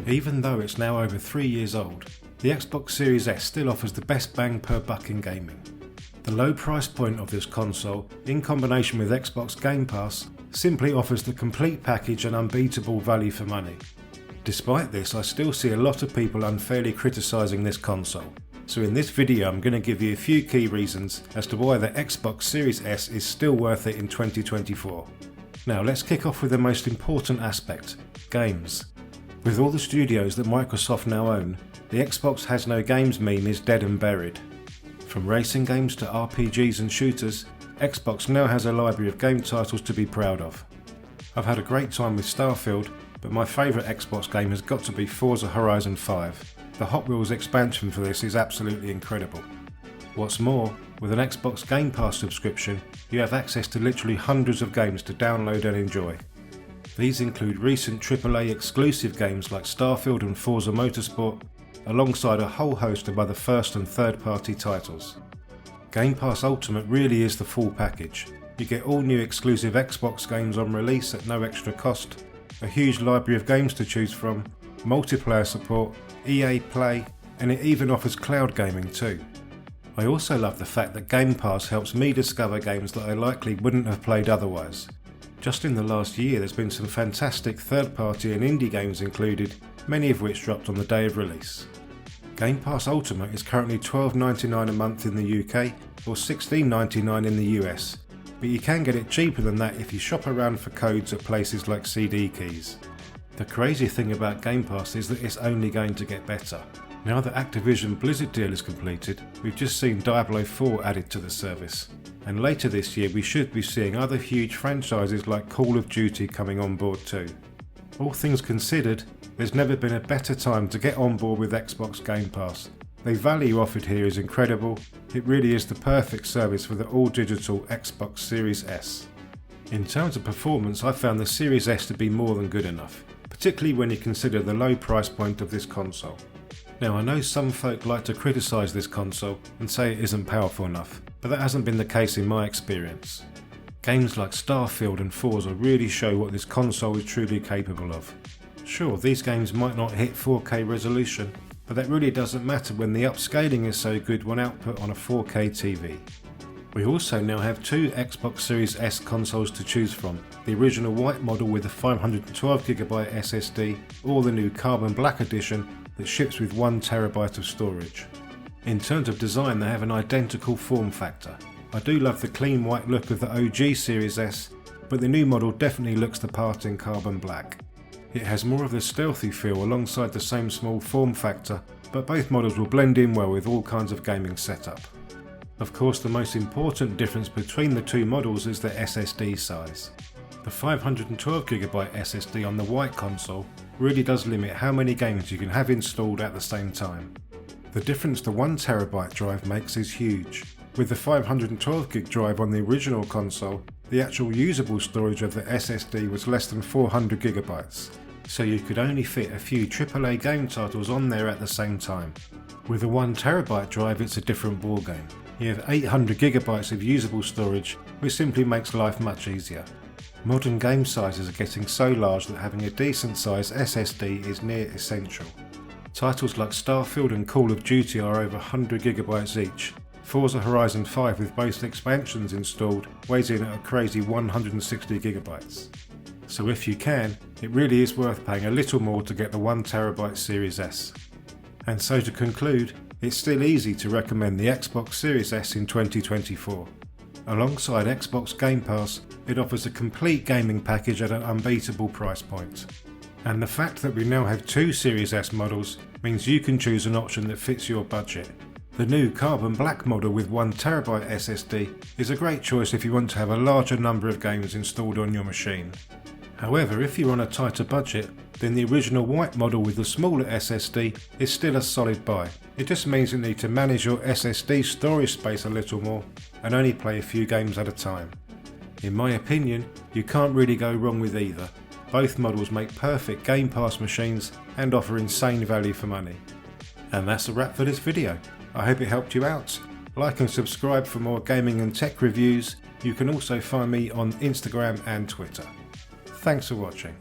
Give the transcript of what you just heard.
Even though it's now over 3 years old, the Xbox Series S still offers the best bang per buck in gaming. The low price point of this console, in combination with Xbox Game Pass, simply offers the complete package and unbeatable value for money. Despite this, I still see a lot of people unfairly criticising this console, so in this video I'm going to give you a few key reasons as to why the Xbox Series S is still worth it in 2024. Now let's kick off with the most important aspect, games. With all the studios that Microsoft now own, the Xbox has no games meme is dead and buried. From racing games to RPGs and shooters, Xbox now has a library of game titles to be proud of. I've had a great time with Starfield, but my favourite Xbox game has got to be Forza Horizon 5. The Hot Wheels expansion for this is absolutely incredible. What's more, with an Xbox Game Pass subscription, you have access to literally hundreds of games to download and enjoy. These include recent AAA exclusive games like Starfield and Forza Motorsport, alongside a whole host of other first and third party titles. Game Pass Ultimate really is the full package. You get all new exclusive Xbox games on release at no extra cost, a huge library of games to choose from, multiplayer support, EA Play, and it even offers cloud gaming too. I also love the fact that Game Pass helps me discover games that I likely wouldn't have played otherwise. Just in the last year there's been some fantastic third party and indie games included, many of which dropped on the day of release. Game Pass Ultimate is currently $12.99 a month in the UK or $16.99 in the US, but you can get it cheaper than that if you shop around for codes at places like CD Keys. The crazy thing about Game Pass is that it's only going to get better. Now that Activision Blizzard deal is completed, we've just seen Diablo 4 added to the service, and later this year we should be seeing other huge franchises like Call of Duty coming on board too. All things considered, there's never been a better time to get on board with Xbox Game Pass. The value offered here is incredible. It really is the perfect service for the all-digital Xbox Series S. In terms of performance, I found the Series S to be more than good enough, particularly when you consider the low price point of this console. Now I know some folk like to criticise this console and say it isn't powerful enough, but that hasn't been the case in my experience. Games like Starfield and Forza really show what this console is truly capable of. Sure, these games might not hit 4K resolution, but that really doesn't matter when the upscaling is so good when output on a 4K TV. We also now have two Xbox Series S consoles to choose from, the original white model with a 512GB SSD or the new carbon black edition that ships with 1TB of storage. In terms of design, they have an identical form factor. I do love the clean white look of the OG Series S, but the new model definitely looks the part in carbon black. It has more of the stealthy feel alongside the same small form factor, but both models will blend in well with all kinds of gaming setup. Of course, the most important difference between the two models is the SSD size. The 512GB SSD on the white console really does limit how many games you can have installed at the same time. The difference the 1TB drive makes is huge. With the 512GB drive on the original console, the actual usable storage of the SSD was less than 400GB, so you could only fit a few AAA game titles on there at the same time. With a 1TB drive it's a different ballgame. You have 800GB of usable storage, which simply makes life much easier. Modern game sizes are getting so large that having a decent size SSD is near essential. Titles like Starfield and Call of Duty are over 100GB each. Forza Horizon 5 with both expansions installed weighs in at a crazy 160GB. So if you can, it really is worth paying a little more to get the 1TB Series S. And so to conclude, it's still easy to recommend the Xbox Series S in 2024. Alongside Xbox Game Pass, it offers a complete gaming package at an unbeatable price point. And the fact that we now have two Series S models means you can choose an option that fits your budget. The new carbon black model with 1TB SSD is a great choice if you want to have a larger number of games installed on your machine. However, if you're on a tighter budget, then the original white model with the smaller SSD is still a solid buy. It just means you need to manage your SSD storage space a little more and only play a few games at a time. In my opinion, you can't really go wrong with either. Both models make perfect Game Pass machines and offer insane value for money. And that's a wrap for this video. I hope it helped you out. Like and subscribe for more gaming and tech reviews. You can also find me on Instagram and Twitter. Thanks for watching.